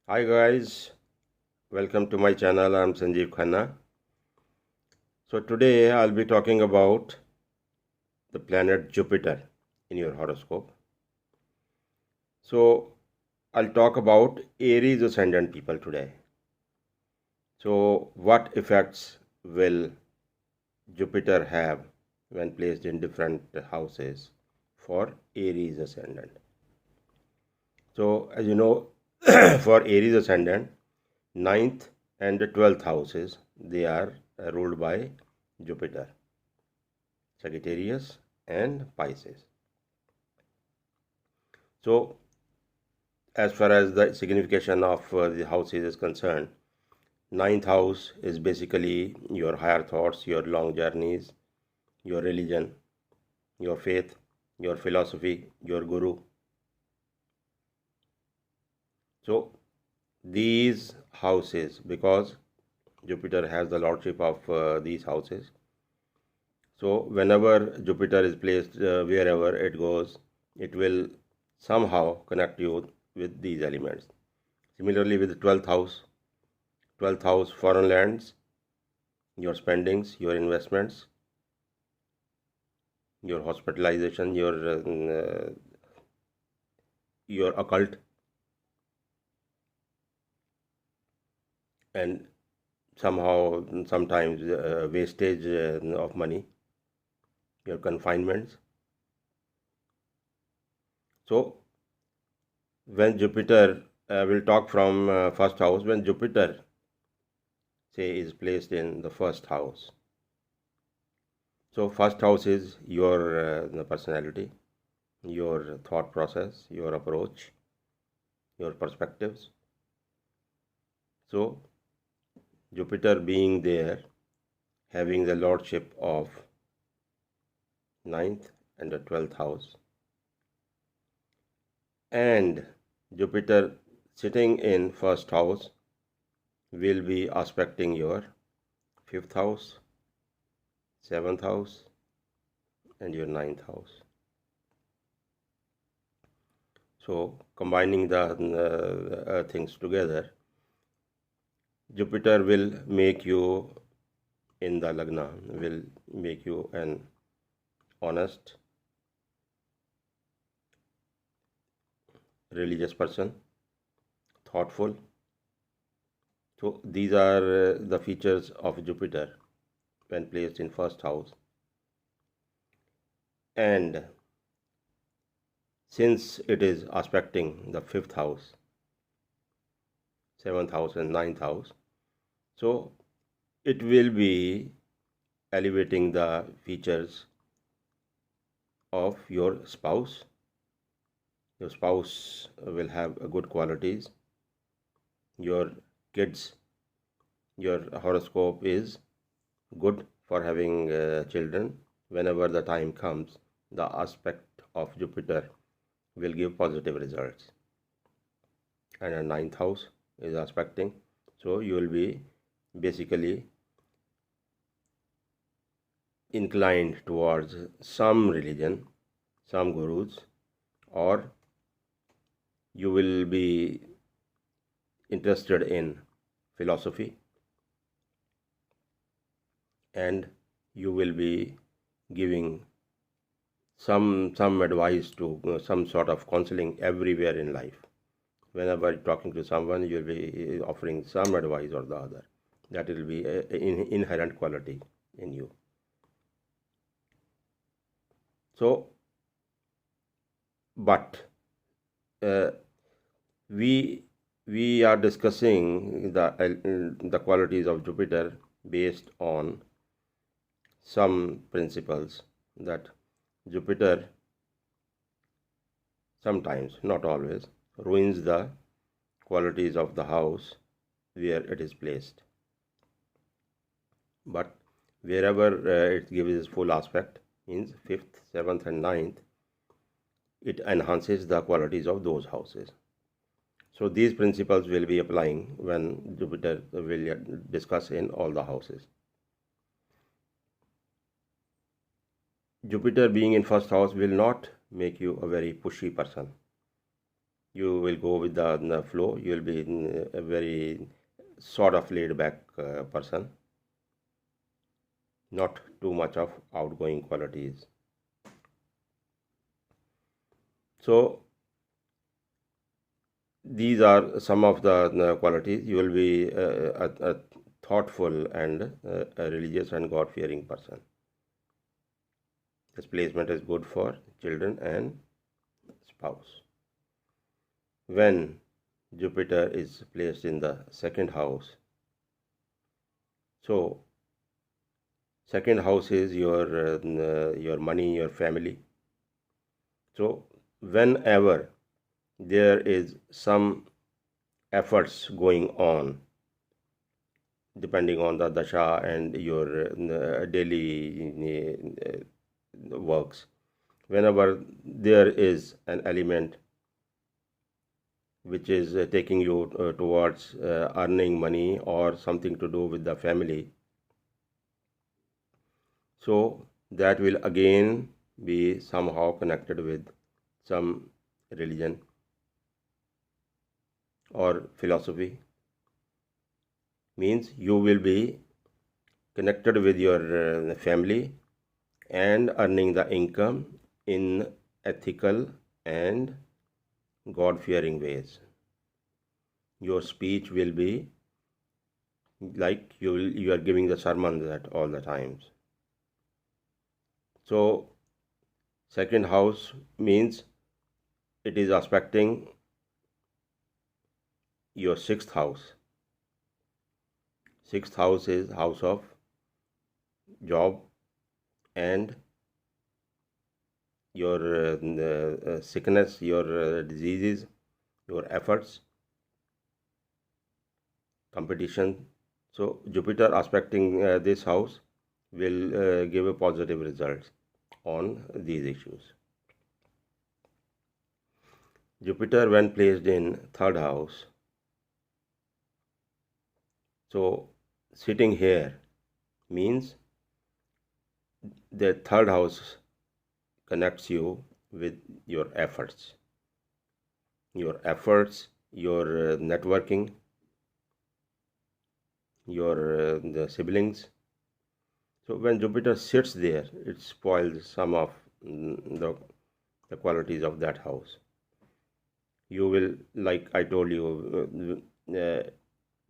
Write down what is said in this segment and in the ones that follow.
Hi guys, welcome to my channel. I'm Sanjeev Khanna. So today I'll be talking about the planet Jupiter in your horoscope. So I'll talk about Aries Ascendant people today. So what effects will Jupiter have when placed in different houses for Aries Ascendant? So as you know, for Aries Ascendant, ninth and the 12th houses, they are ruled by Jupiter, Sagittarius and Pisces. So as far as the signification of the houses is concerned, ninth house is basically your higher thoughts, your long journeys, your religion, your faith, your philosophy, your guru. So these houses, because Jupiter has the lordship of these houses, so whenever Jupiter is placed wherever it goes, it will somehow connect you with these elements. Similarly, with the 12th house, foreign lands, your spendings, your investments, your hospitalization, your occult, and somehow sometimes wastage of money, your confinements. So when Jupiter, will talk from first house, when Jupiter say is placed in the first house. So first house is your personality, your thought process, your approach, your perspectives. So Jupiter being there, having the lordship of ninth and the 12th house, and Jupiter sitting in first house will be aspecting your fifth house, seventh house, and your ninth house. So combining the things together, Jupiter will make you in the Lagna, will make you an honest, religious person, thoughtful. So these are the features of Jupiter when placed in first house. And since it is aspecting the fifth house, seventh house, and ninth house, so it will be elevating the features of your spouse. Your spouse will have good qualities. Your kids, your horoscope is good for having children. Whenever the time comes, the aspect of Jupiter will give positive results. And a ninth house is aspecting, so you will be basically inclined towards some religion, some gurus, or you will be interested in philosophy, and you will be giving some advice to some sort of counseling everywhere in life. Whenever you're talking to someone, you'll be offering some advice or the other. That will be an inherent quality in you. So, but uh, we we are discussing the qualities of Jupiter based on some principles that Jupiter sometimes, not always, ruins the qualities of the house where it is placed. But wherever it gives its full aspect, means fifth, seventh, and ninth, it enhances the qualities of those houses. So these principles will be applying when Jupiter will discuss in all the houses. Jupiter being in first house will not make you a very pushy person. You will go with the flow. You will be a very sort of laid back person, not too much of outgoing qualities. So these are some of the qualities. You will be a thoughtful and a religious and God-fearing person. This placement is good for children and spouse. When Jupiter is placed in the second house, so second house is your money, your family. So whenever there is some efforts going on, depending on the dasha and your daily works, whenever there is an element which is taking you towards earning money or something to do with the family, so that will again be somehow connected with some religion or philosophy. Means you will be connected with your family and earning the income in ethical and God-fearing ways. Your speech will be like you are giving the sermons at all the times. So second house means it is aspecting your sixth house. Sixth house is house of job and your sickness, your diseases, your efforts, competition. So Jupiter aspecting this house will give a positive result on these issues. Jupiter when placed in third house, so sitting here means the third house connects you with your efforts, your networking, your the siblings. So when Jupiter sits there, it spoils some of the qualities of that house. You will, like I told you,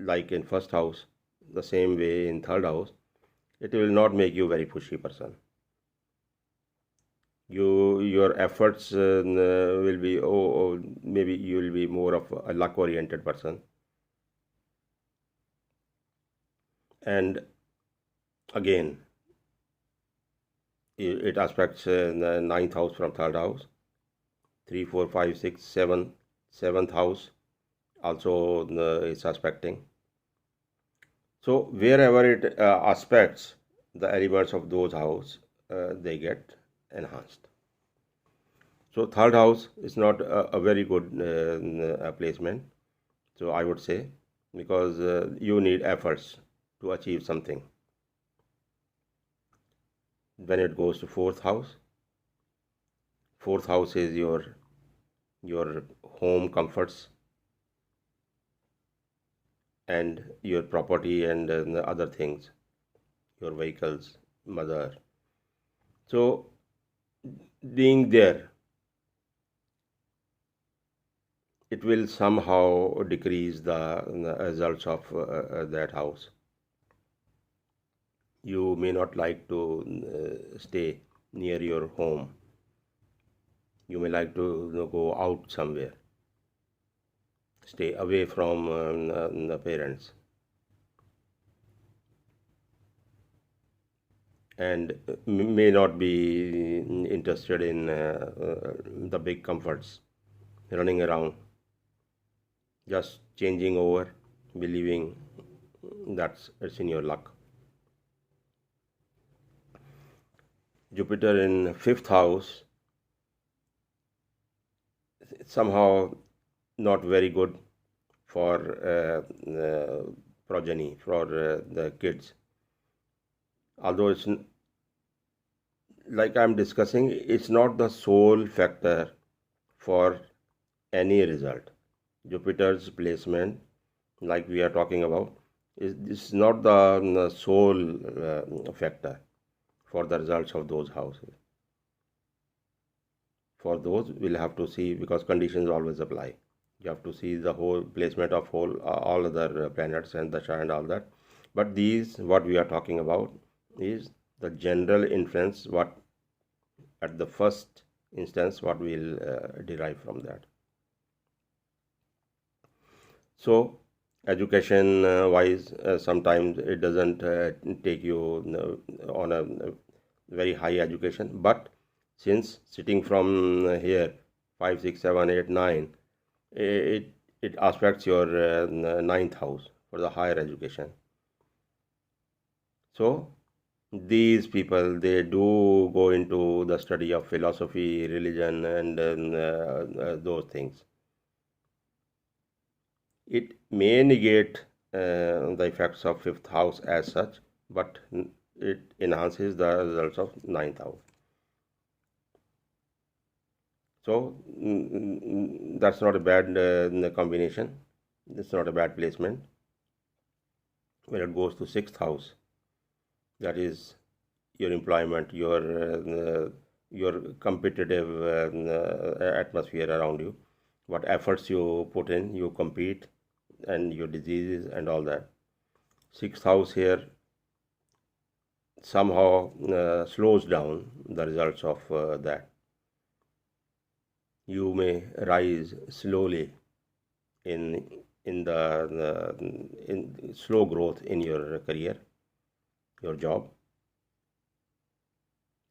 like in first house, the same way in third house, it will not make you very pushy person. Your efforts will be maybe you will be more of a luck oriented person, and again it aspects the ninth house from third house, 3 4 5 6 7, seventh house also is aspecting. So wherever it aspects the elements of those house, they get enhanced. So third house is not a very good placement, so I would say, because you need efforts to achieve something. When it goes to fourth house is your home comforts and your property and other things, your vehicles, mother. So being there, it will somehow decrease the results of that house. You may not like to stay near your home. You may like to go out somewhere, stay away from the parents, and may not be interested in the big comforts, running around, just changing over, believing that's it's in your luck. Jupiter in fifth house, somehow not very good for progeny, for the kids. Although it's like I'm discussing, it's not the sole factor for any result. Jupiter's placement, like we are talking about, is this is not the sole factor for the results of those houses. For those, we'll have to see, because conditions always apply. You have to see the whole placement of whole all other planets and the star and all that. But these, what we are talking about, is the general influence. What at the first instance, what we'll derive from that. So, education wise, sometimes it doesn't take you on a very high education, but since sitting from here 5, 6, 7, 8, 9, it it aspects your ninth house for the higher education. So these people, they do go into the study of philosophy, religion, and those things. It may negate the effects of fifth house as such, but it enhances the results of ninth house. So that's not a bad combination. It's not a bad placement. When it goes to sixth house, that is your employment, your competitive atmosphere around you, what efforts you put in, you compete, and your diseases and all that. Sixth house here somehow slows down the results of that. You may rise slowly in in slow growth in your career, your job.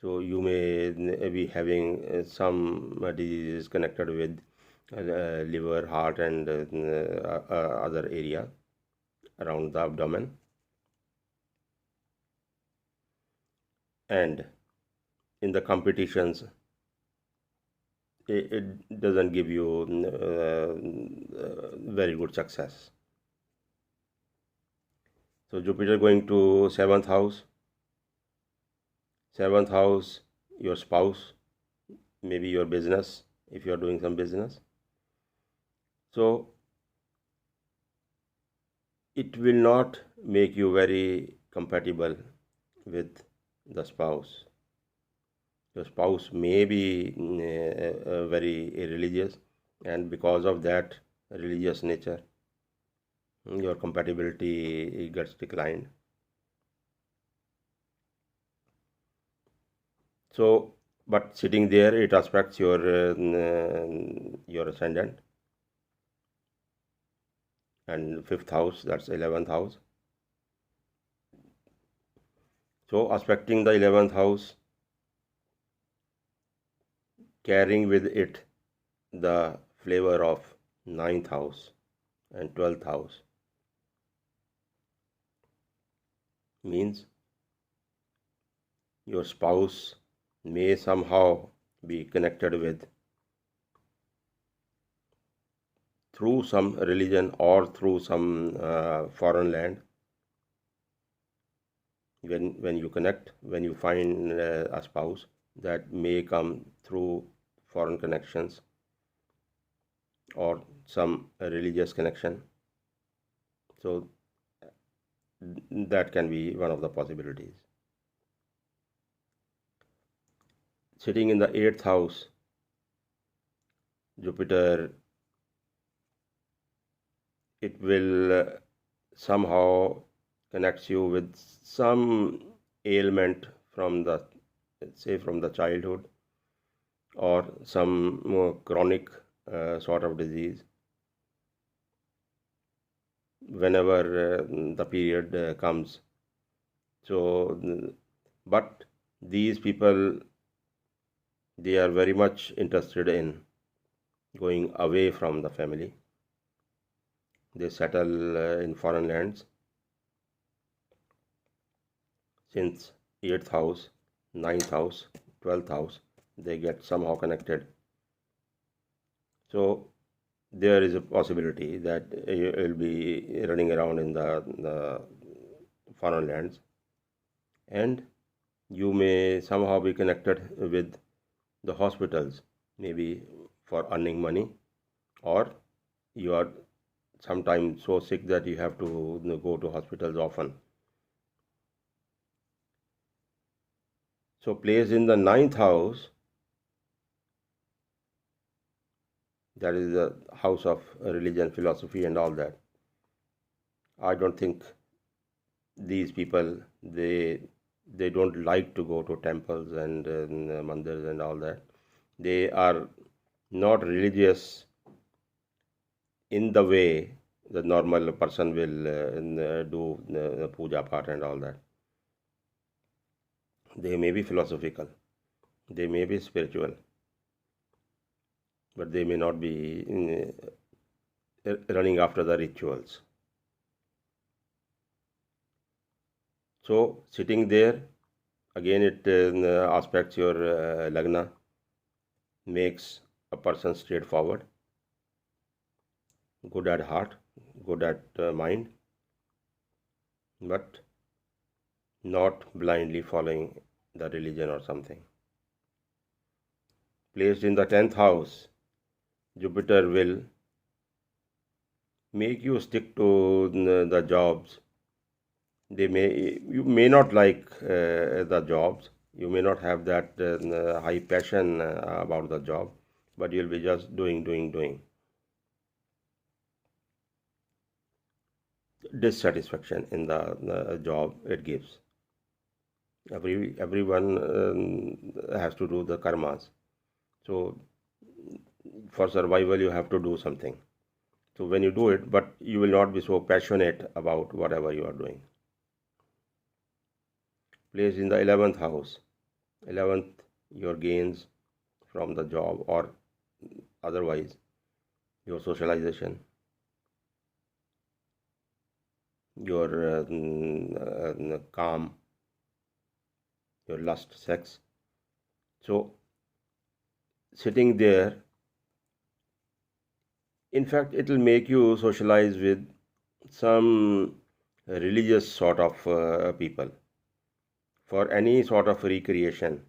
So you may be having some diseases connected with liver, heart, and other area around the abdomen. And in the competitions, it doesn't give you very good success. So Jupiter going to seventh house. Seventh house, your spouse, maybe your business, if you are doing some business. So it will not make you very compatible with the spouse. Your spouse may be very religious, and because of that religious nature, your compatibility gets declined. So, but sitting there, it aspects your ascendant, and fifth house, that's 11th house. So, aspecting the 11th house, carrying with it the flavor of ninth house and 12th house, means your spouse may somehow be connected with, through some religion or through some foreign land. When you connect, when you find a spouse, that may come through foreign connections or some religious connection. So that can be one of the possibilities. Sitting in the 8th house, Jupiter, it will somehow connects you with some ailment from the, say, from the childhood, or some more chronic sort of disease whenever the period comes. So, but these people, they are very much interested in going away from the family. They settle in foreign lands. Since 8th house, 9th house, 12th house, they get somehow connected. So there is a possibility that you will be running around in the foreign lands, and you may somehow be connected with the hospitals, maybe for earning money, or you are sometimes so sick that you have to go to hospitals often. So placed in the ninth house, that is the house of religion, philosophy, and all that. I don't think these people they don't like to go to temples and mandirs and all that. They are not religious in the way the normal person will do puja part and all that. They may be philosophical, they may be spiritual, but they may not be running after the rituals. So sitting there, again it aspects your lagna, makes a person straightforward, good at heart, good at mind, but not blindly following the religion or something. Placed in the 10th house, Jupiter will make you stick to the jobs. You may not like the jobs. You may not have that high passion about the job, but you'll be just doing. Dissatisfaction in the job it gives. Everyone has to do the karmas. So for survival, you have to do something. So when you do it, but you will not be so passionate about whatever you are doing. Placed in the 11th house. 11th, your gains from the job or otherwise, your socialization, your calm, your lust, sex. So sitting there, in fact, it will make you socialize with some religious sort of people. For any sort of recreation,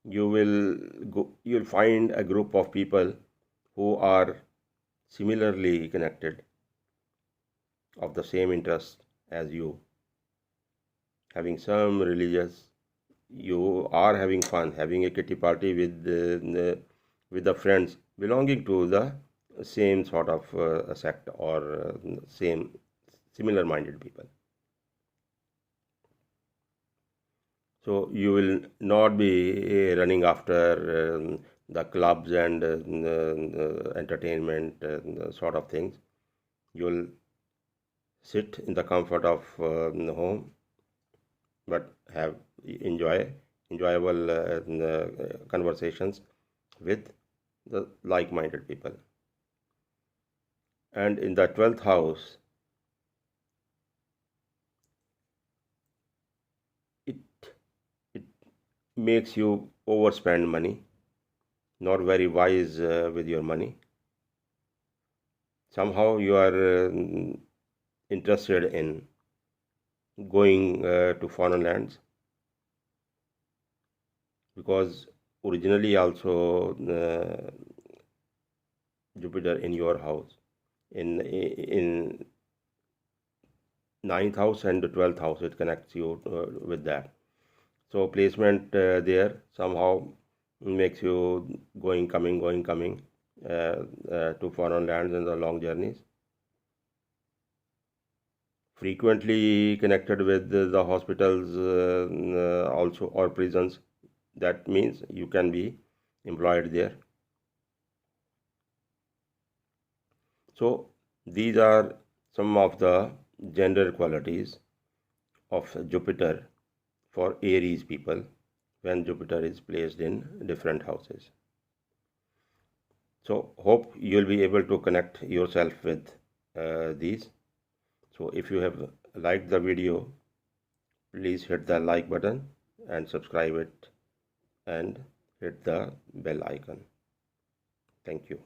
you'll find a group of people who are similarly connected, of the same interest as you, having some religious. You are having fun, having a kitty party with the friends belonging to the same sort of sect or same similar minded people. So you will not be running after the clubs and entertainment sort of things. You'll sit in the comfort of the home, but have enjoyable conversations with the like-minded people. And in the 12th house, it it makes you overspend money, not very wise with your money. Somehow you are interested in going to foreign lands, because originally also Jupiter in your house in ninth house and the 12th house, it connects you with that. So placement there somehow makes you going coming to foreign lands and the long journeys. Frequently connected with the hospitals also, or prisons. That means you can be employed there. So these are some of the gender qualities of Jupiter for Aries people when Jupiter is placed in different houses. So hope you'll be able to connect yourself with these. So if you have liked the video, please hit the like button and subscribe it and hit the bell icon. Thank you.